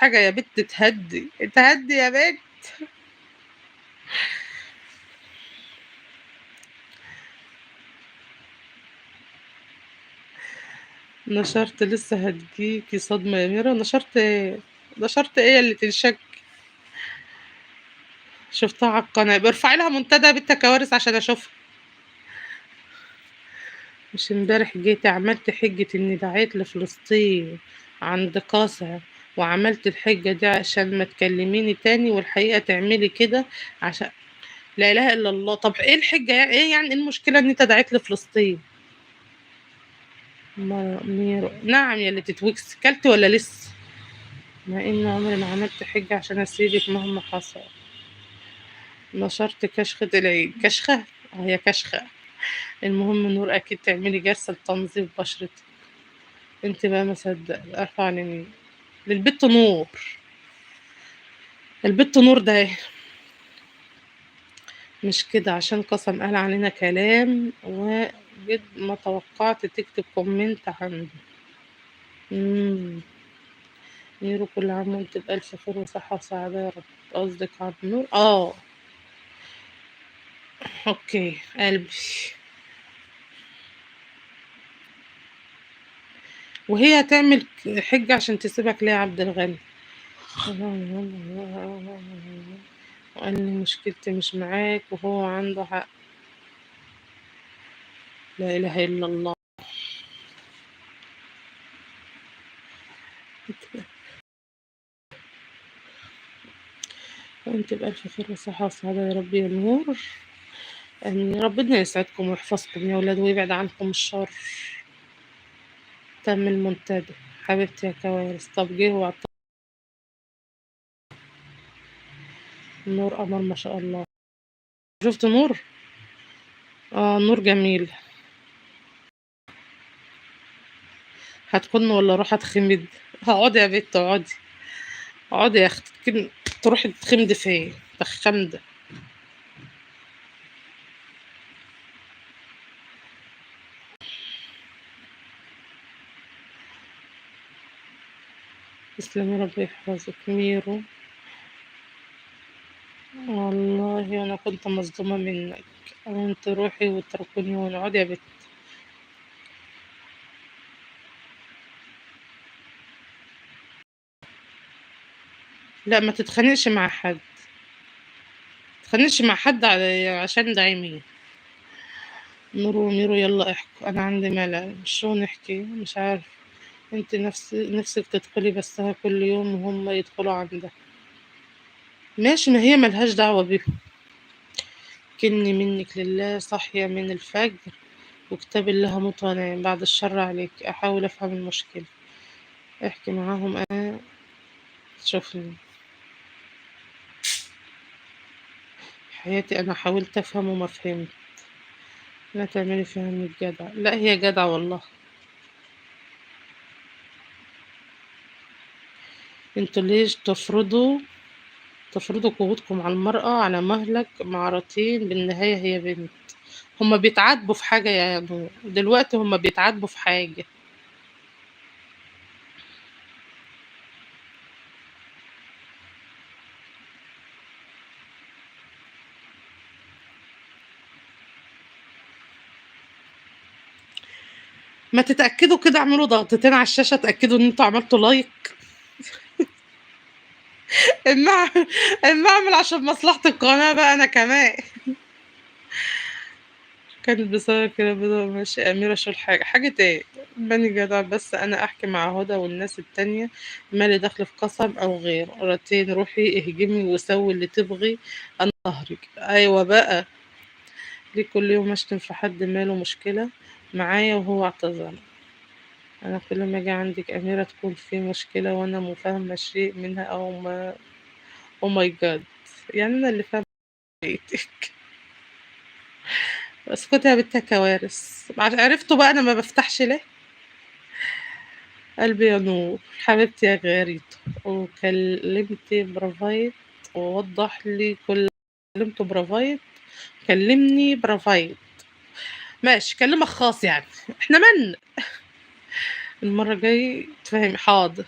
حاجة يا بت تهدّي، تهدّي يا بت. نشرت لسه هتجيكِ صدمة يا ميرا، نشرت إيه؟ نشرت إيه يا اللي تنشكي؟ شُفتها على القناة، ابقي ارفعي لها منتدى يا بت كوارث عشان أشوفها. مش امبارح جيتِ عملتِ حجة إني دعيت لفلسطين عند قاسم، وعملتِ الحجة دي عشان ما تكلميني تاني، والحقيقة تعملي كده عشان لا إله إلا الله. طب إيه الحجة إيه يعني إيه المشكلة إن أنت دعيت لفلسطين؟ ميرو نعم يا اللي تتوكسي، كلتِ والّا لسه؟ مع إني عمري ما عملت حجة عشان أسيبِك مهما حصل. نشرت كشخة العيد، كشخة؟ هي كشخة. المهم نور أكيد تعملي جلسة لتنظيف بشرتِك. أنتِ بقى ما صدّقي أرفع لمين؟ للبت نور. البت نور ده أهي. مش كده عشان قسم قال علينا كلام وجد ما توقعت تكتب comment عنده. إمم. ميرو كل عام وأنتِ بألف خير وصحة وسعادة يا رب. قصدِك على النور؟ أوكي قلبي. وهي هتعمل حجة عشان تسيبك ليه يا عبد الغني؟ وقال لي مشكلتي مش معاك وهو عنده حق. لا إله إلا الله. وأنتِ بألف خير وصحة وسعادة يا رب يا نور. آمين. ربنا يسعدكم ويحفظكم يا ولاد ويبعد عنكم الشر. تم المنتدى. حبيبتي يا كوارث. طب جه نور قمر ما شاء الله. شُفتِ نور؟ نور جميل. هتخُن والّا أروح أتخمد؟ اقعدي يا بت اقعدي. اقعدي يا أختي تروحي تتخمدي فين؟ تخمدة. تسلمي ربنا يحفظِك. ميرو والله أنا كنت مصدومة منِّك. قُلت روحي واتركوني هنا. اقعدي يا بت. لأ ما تتخانقش مع حد. ما تتخانقش مع حد عشان داعمين. ميرو يالّا احكوا. أنا عندي ملل. شو نحكي؟ مش عارفة. أنتِ نِفْسِك تدخلي بثّها كل يوم وهُم يدخلوا عندها. ماشي ما هي ما لهاش دعوة بيهم. كِنّي منِّك لله صاحية من الفجر وكتاب الله هاموت وأنام، بعد الشر عليكِ. أحاول أفهم المشكلة. احكي معاهم أنا تشوفني. حياتي أنا حاولت أفهم وما فهمت. لا تعملي فيها إنِّك جدعة. لأ هي جدعة والله. أنتم ليش تفرضوا قوتكم على المرأة على مهلك معرتين بالنهاية هي بنت. هُم بيتعاتبوا في حاجة يا نور، دلوقتي هُم بيتعاتبوا في حاجة. ما تتأكدوا كده اعملوا ضغطتين على الشاشة اتأكدوا إن أنتم عملتوا like. أمّا أعمل عشان مصلحة القناة بقى أنا كمان. كانت بسبب كده ماشي أميرة شو حاجة إيه؟ بني جدع بس أنا أحكي مع هدى والناس التانية ما لي دخل في قسم أو غيره. مرتين روحي اهجمي وسوي اللي تبغي أنا ضهرِك. أيوه بقى. ليه كل يوم أشتم في حد ماله مشكلة معايا وهو اعتذر؟ أنا كل ما آجي عندِك أميرة تكون في مشكلة وأنا مو فاهمة شيء منها أو ما Oh my God. يعني أنا اللي فاهمة حقيقتِك. اسكتي يا بت يا كوارث. عرفتوا بقى أنا ما بافتحش ليه؟ قلبي يا نور. حبيبتي يا غاريتو. وكلمتِ برايفت ووضّح لي كلمته برايفت. كلمني برايفت. ماشي كلمك خاص يعني. إحنا مالنا. المرّة الجاية تفهمي. حاضر.